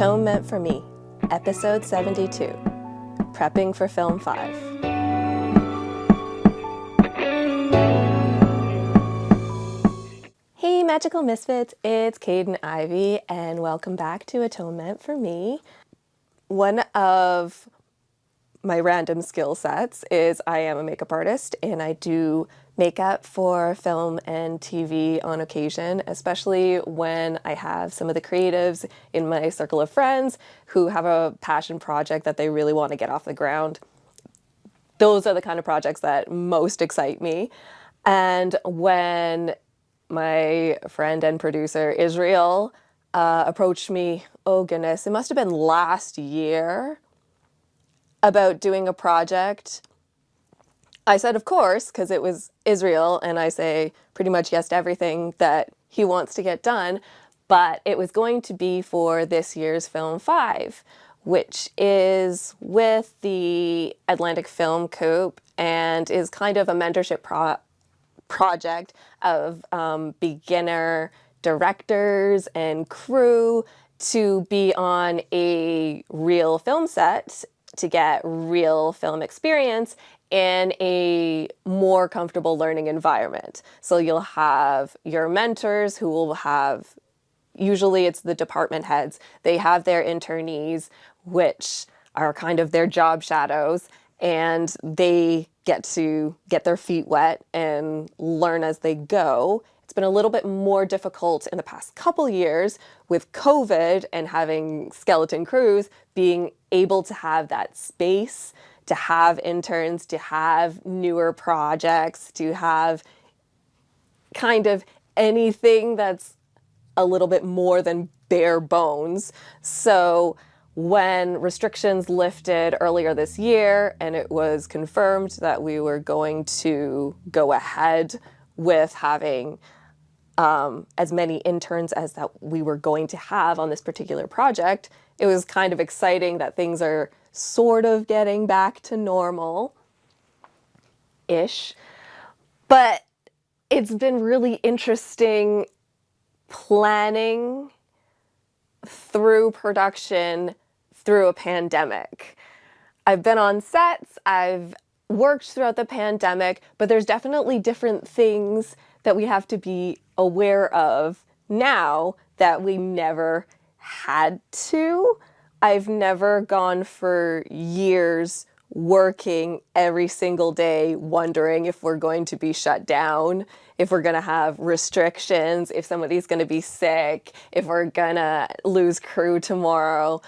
Tome Meant for Me, Episode 72, Prepping for Film 5. Hey Magical Misfits, it's Kaidain Ivy, and welcome back to A Tome Meant for Me. One of my random skill sets is I am a makeup artist, and I do makeup for film and TV on occasion, especially when I have some of the creatives in my circle of friends who have a passion project that they really want to get off the ground. Those are the kind of projects that most excite me. And when my friend and producer Israel approached me, oh goodness, it must have been last year, about doing a project, I said, of course, because it was Israel, and I say pretty much yes to everything that he wants to get done, but it was going to be for this year's Film 5, which is with the Atlantic Film Coop and is kind of a mentorship project of beginner directors and crew to be on a real film set to get real film experience in a more comfortable learning environment. So you'll have your mentors who will have, usually it's the department heads, they have their internees, which are kind of their job shadows, and they get to get their feet wet and learn as they go. It's been a little bit more difficult in the past couple years with COVID and having skeleton crews, being able to have that space, to have interns, to have newer projects, to have kind of anything that's a little bit more than bare bones. So when restrictions lifted earlier this year and it was confirmed that we were going to go ahead with having as many interns as that we were going to have on this particular project, it was kind of exciting that things are sort of getting back to normal-ish. But it's been really interesting planning through production through a pandemic. I've been on sets, I've worked throughout the pandemic, but there's definitely different things that we have to be aware of now that we never had to. I've never gone for years working every single day, wondering if we're going to be shut down, if we're going to have restrictions, if somebody's going to be sick, if we're going to lose crew tomorrow.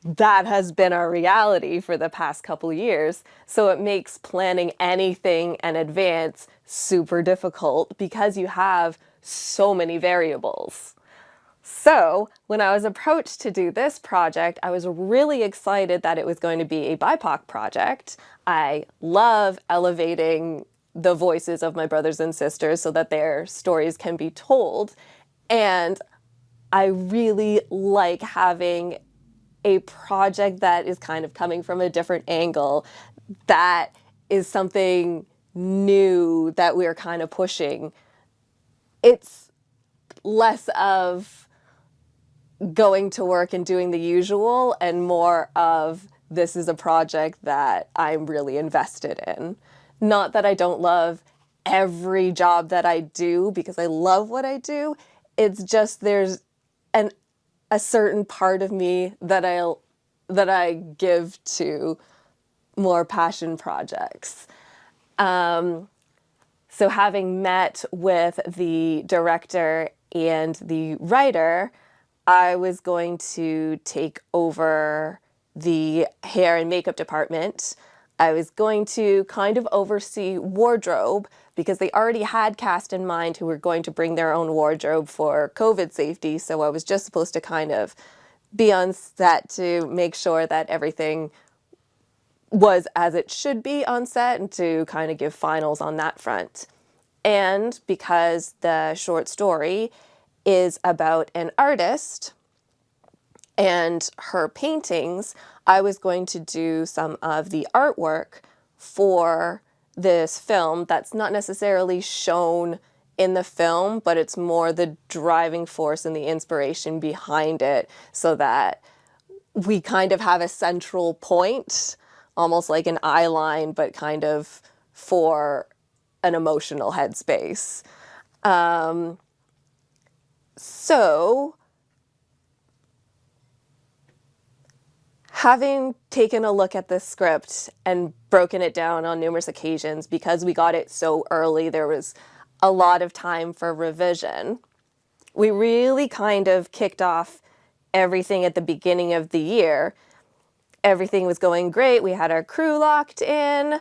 That has been our reality for the past couple years. So it makes planning anything in advance super difficult because you have so many variables. So when I was approached to do this project, I was really excited that it was going to be a BIPOC project. I love elevating the voices of my brothers and sisters so that their stories can be told. And I really like having a project that is kind of coming from a different angle, that is something new that we're kind of pushing. It's less of going to work and doing the usual and more of this is a project that I'm really invested in. Not that I don't love every job that I do, because I love what I do. It's just there's a certain part of me that I give to more passion projects. So having met with the director and the writer, I was going to take over the hair and makeup department. I was going to kind of oversee wardrobe because they already had cast in mind who were going to bring their own wardrobe for COVID safety. So I was just supposed to kind of be on set to make sure that everything was as it should be on set and to kind of give finals on that front. And because the short story is about an artist and her paintings, I was going to do some of the artwork for this film that's not necessarily shown in the film, but it's more the driving force and the inspiration behind it, so that we kind of have a central point, almost like an eye line, but kind of for an emotional headspace. So having taken a look at this script and broken it down on numerous occasions, because we got it so early, there was a lot of time for revision. We really kind of kicked off everything at the beginning of the year. Everything was going great. We had our crew locked in.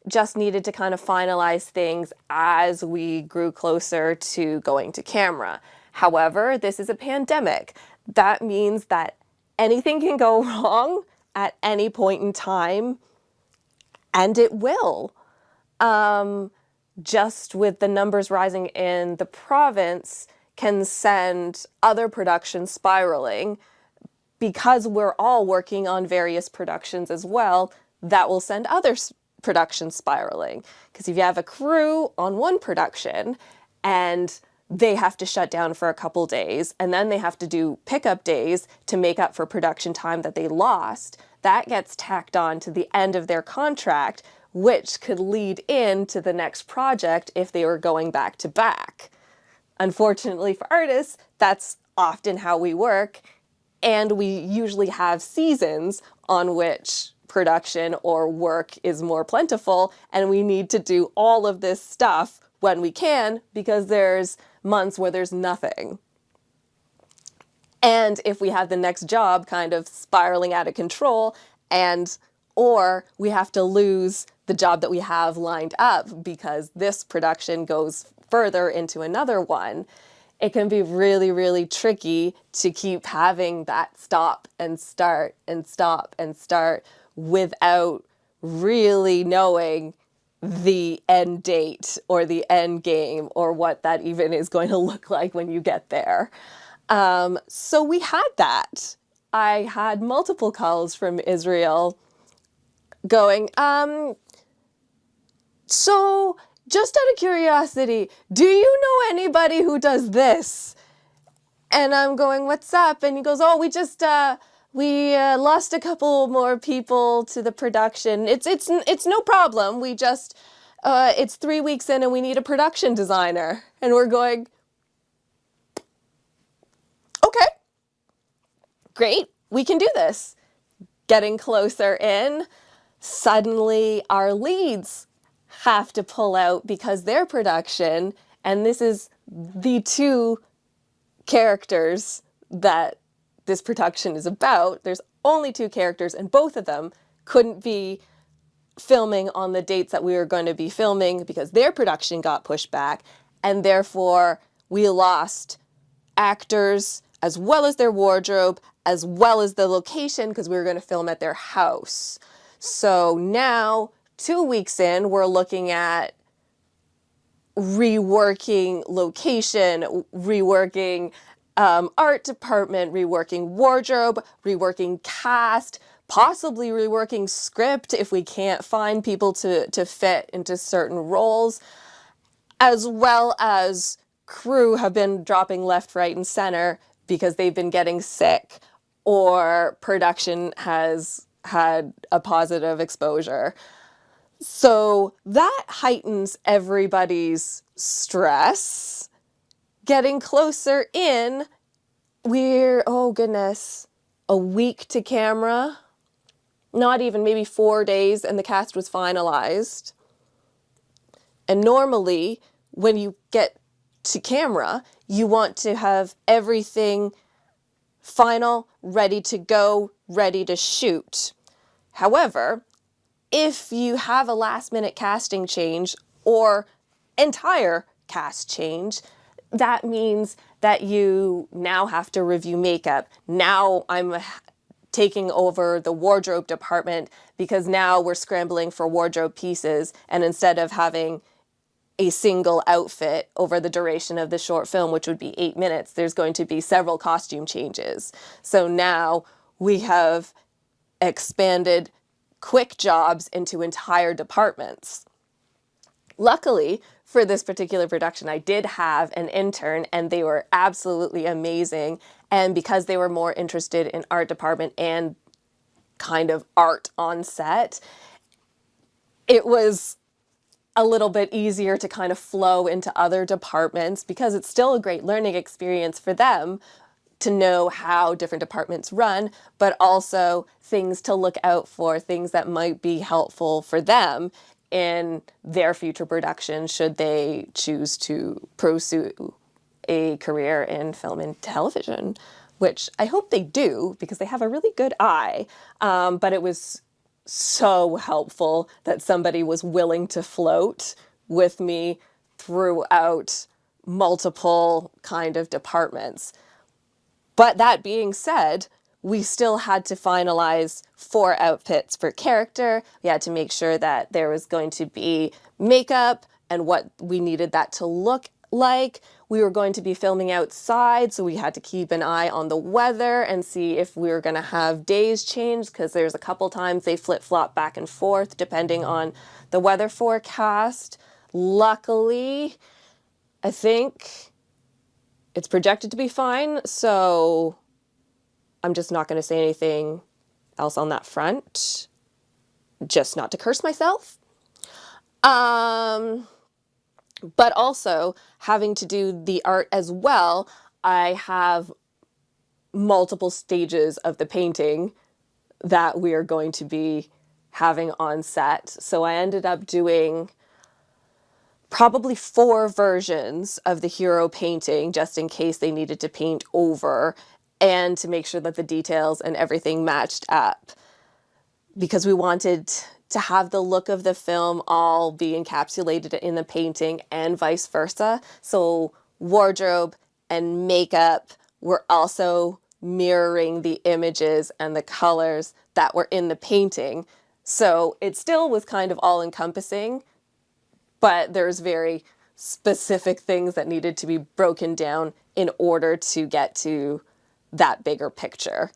Just needed to kind of finalize things as we grew closer to going to camera. However, this is a pandemic. That means that anything can go wrong at any point in time, and it will. Just with the numbers rising in the province can send other productions spiraling. Because we're all working on various productions as well, that will send other productions spiraling. Because if you have a crew on one production and they have to shut down for a couple days, and then they have to do pickup days to make up for production time that they lost, that gets tacked on to the end of their contract, which could lead into the next project if they were going back to back. Unfortunately for artists, that's often how we work. And we usually have seasons on which production or work is more plentiful, and we need to do all of this stuff when we can, because there's months where there's nothing. And if we have the next job kind of spiraling out of control, or we have to lose the job that we have lined up because this production goes further into another one, it can be really, really tricky to keep having that stop and start and stop and start without really knowing the end date or the end game or what that even is going to look like when you get there. So we had that. I had multiple calls from Israel going, so just out of curiosity, do you know anybody who does this? And I'm going, what's up? And he goes, oh, we lost a couple more people to the production. It's no problem. We just, it's 3 weeks in and we need a production designer. And we're going, okay, great, we can do this. Getting closer in, suddenly our leads have to pull out because their production, and this is the two characters that this production is about. There's only two characters, and both of them couldn't be filming on the dates that we were going to be filming because their production got pushed back, and therefore we lost actors as well as their wardrobe, as well as the location, because we were going to film at their house. So now, 2 weeks in, we're looking at reworking location, reworking art department, reworking wardrobe, reworking cast, possibly reworking script if we can't find people to fit into certain roles, as well as crew have been dropping left, right, and center because they've been getting sick or production has had a positive exposure. So that heightens everybody's stress. Getting closer in, we're, oh goodness, a week to camera, not even, maybe 4 days, and the cast was finalized. And normally, when you get to camera, you want to have everything final, ready to go, ready to shoot. However, if you have a last-minute casting change or entire cast change, that means that you now have to review makeup. Now I'm taking over the wardrobe department because now we're scrambling for wardrobe pieces, and instead of having a single outfit over the duration of the short film, which would be 8 minutes, there's going to be several costume changes. So now we have expanded quick jobs into entire departments. Luckily, for this particular production, I did have an intern, and they were absolutely amazing. And because they were more interested in art department and kind of art on set, it was a little bit easier to kind of flow into other departments, because it's still a great learning experience for them to know how different departments run, but also things to look out for, things that might be helpful for them in their future production should they choose to pursue a career in film and television, which I hope they do, because they have a really good eye. But it was so helpful that somebody was willing to float with me throughout multiple kind of departments. But that being said, we still had to finalize 4 outfits for character. We had to make sure that there was going to be makeup and what we needed that to look like. We were going to be filming outside, so we had to keep an eye on the weather and see if we were going to have days change, because there's a couple times they flip-flop back and forth depending on the weather forecast. Luckily, I think it's projected to be fine, so I'm just not going to say anything else on that front, just not to curse myself. But also, having to do the art as well, I have multiple stages of the painting that we are going to be having on set. So I ended up doing probably 4 versions of the hero painting, just in case they needed to paint over, and to make sure that the details and everything matched up, because we wanted to have the look of the film all be encapsulated in the painting and vice versa. So wardrobe and makeup were also mirroring the images and the colors that were in the painting. So it still was kind of all encompassing, but there's very specific things that needed to be broken down in order to get to that bigger picture,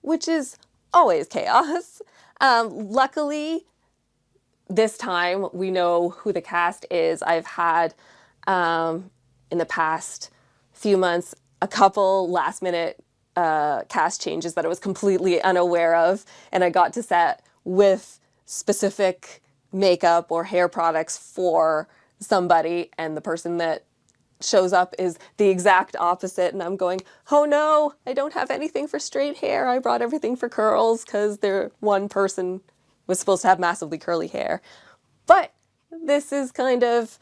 which is always chaos. Luckily, this time we know who the cast is. I've had, in the past few months, a couple last minute cast changes that I was completely unaware of, and I got to set with specific makeup or hair products for somebody, and the person that shows up is the exact opposite, and I'm going, oh no, I don't have anything for straight hair. I brought everything for curls because one person was supposed to have massively curly hair. But this is kind of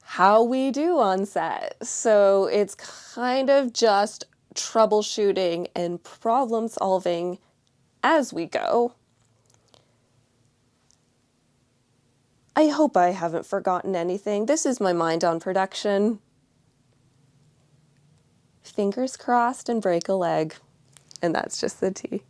how we do on set. So it's kind of just troubleshooting and problem solving as we go. I hope I haven't forgotten anything. This is my mind on production. Fingers crossed and break a leg. And that's just the tea.